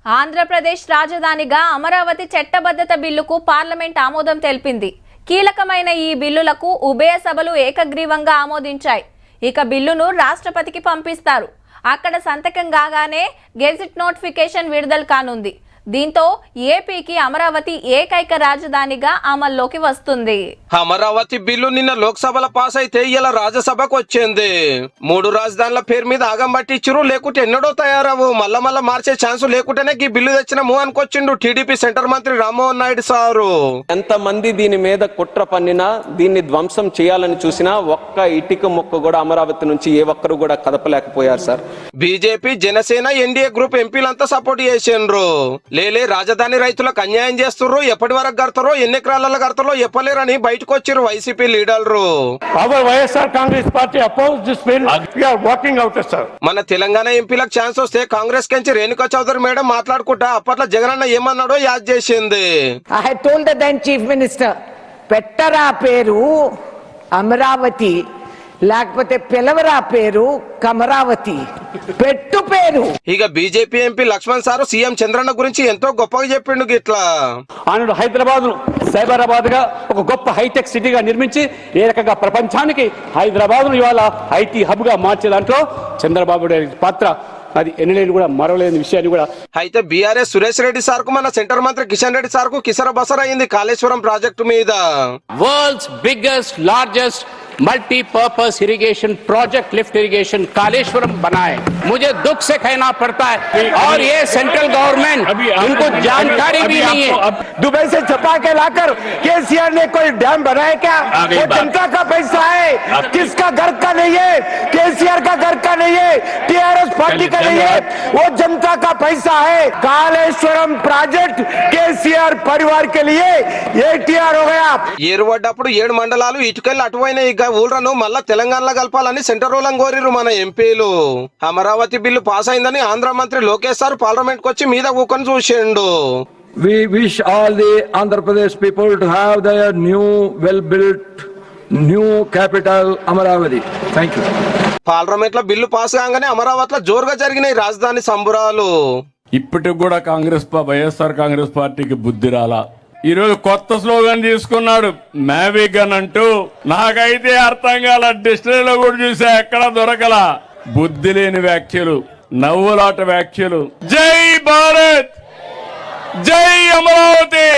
ఆంధ్రప్రదేశ్ రాజధానిగా అమరావతి చట్టబద్ధత బిల్లుకు పార్లమెంట్ ఆమోదం తెలిపింది. కీలకమైన ఈ బిల్లులకు ఉభయ సభలు ఏకగ్రీవంగా ఆమోదించాయి. ఇక బిల్లును రాష్ట్రపతికి పంపిస్తారు. అక్కడ సంతకం కాగానే గెజిట్ నోటిఫికేషన్ విడుదల కానుంది. దీంతో ఏపీకి అమరావతి ఏకైక రాజధానిగా అమల్లోకి వస్తుంది. అమరావతి బిల్లు నిన్న లోక్సభలో పాస్ అయితే ఇలా రాజ్యసభకు వచ్చింది. 3 రాజధానుల పేరు మీద ఆగం పట్టించురు, లేకుంటే ఎన్నడో తయారవు. మళ్ళా మార్చే ఛాన్స్ లేకుంటేనే ఈ బిల్లు తెచ్చినాము అనుకొచ్చిండు టీడీపీ సెంటర్ మంత్రి రామ్మోహన్ నాయుడు సారు. ఎంతమంది దీని మీద కుట్ర పన్నినా, దీన్ని ధ్వంసం చేయాలని చూసినా ఒక్క ఇటుక మొక్క కూడా అమరావతి నుంచి ఏ ఒక్కరు కూడా కదపలేకపోయారు sir. BJP, Janasena, NDA group ఎంపీలంతా సపోర్ట్ చేసిండ్రు. లేలే రాజధాని రైతులకు అన్యాయం చేస్తుర్రు, ఎప్పటి వరకు కడతారో ఎన్ని ఎకరాలలో కడతారో చెప్పలేరని బయటకు వచ్చారు వైసీపీ లీడర్లు. మన తెలంగాణ ఎంపీలకు ఛాన్స్ వస్తే కాంగ్రెస్ కంచి రేణుకా చౌదరి మేడం మాట్లాడుకుంటా అప్పట్లో జగనన్న ఏమన్నాడో యాద్ చేసింది. I told the then chief minister, పెట్టరా పేరు అమరావతి, లేకపోతే పిలవరా పేరు కమరావతి, పెట్టు పేరు. ఇక BJP MP Laxman sir CM Chandranna గురించి ఎంతో గొప్పగా చెప్పిండు. గిట్లా ఆనాడు హైదరాబాద్ సైబరాబాద్ గా ఒక గొప్ప హైటెక్ సిటీగా నిర్మించి ఏ రకంగా ప్రపంచానికి హైదరాబాద్ ను ఇవాళ ఐటీ హబ్ గా మార్చే దాంట్లో చంద్రబాబు నాయుడు పాత్ర అది ఎన్నలేని కూడా మరవలేని విషయాన్ని కూడా. అయితే బీఆర్ఎస్ సురేష్ రెడ్డి సార్ కు మన సెంటర్ మంత్రి కిషన్ రెడ్డి సార్ కు కిసర బసర అయింది కాళేశ్వరం ప్రాజెక్టు మీద. World's biggest, largest multipurpose irrigation project lift irrigation Kaleshwaram बनाए. मुझे दुख से कहना पड़ता है और ये सेंट्रल गवर्नमेंट उनको जानकारी भी नहीं है. दुबई से छपा के लाकर केसीआर ने कोई डैम बनाया क्या? वो जनता का पैसा है, किसका घर का नहीं है, केसीआर का घर का नहीं है, टीआरएस पार्टी का नहीं है, वो जनता का पैसा है. कालेश्वरम प्रोजेक्ट केसीआर परिवार के लिए एटीआर हो गया. ఏరువడ్డప్పుడు 7 మండలాలు ఇటుకెళ్ళి అటువైన ఊళ్ళను మళ్ళా తెలంగాణలో కలపాలని సెంటర్ వాళ్ళని కోరిరు మన ఎంపీలు. అమరావతి బిల్లు పాస్ అయిందని ఆంధ్ర మంత్రి లోకేష్ సార్ పార్లమెంట్ కు వచ్చి మీద కూకొని చూసిండు. We wish all the Andhra Pradesh people to have their new well-built new capital Amaravati. Thank you. Parliament లో బిల్లు పాస్ కాగానే అమరావతిలో జోరుగా జరిగినాయి రాజధాని సంబురాలు. ఇప్పటికి కూడా వైఎస్ఆర్ కాంగ్రెస్ పార్టీకి బుద్ధి రాలా. ఈరోజు కొత్త స్లోగన్ తీసుకున్నాడు మ్యావిగన్ అంటూ. నాకైతే అర్థం కాల, డిక్షనరీలో కూడా చూసా ఎక్కడ దొరకల. బుద్ధి లేని వ్యాఖ్యలు, నవ్వులాట వ్యాఖ్యలు. జై భారత్, జై అమరావతి.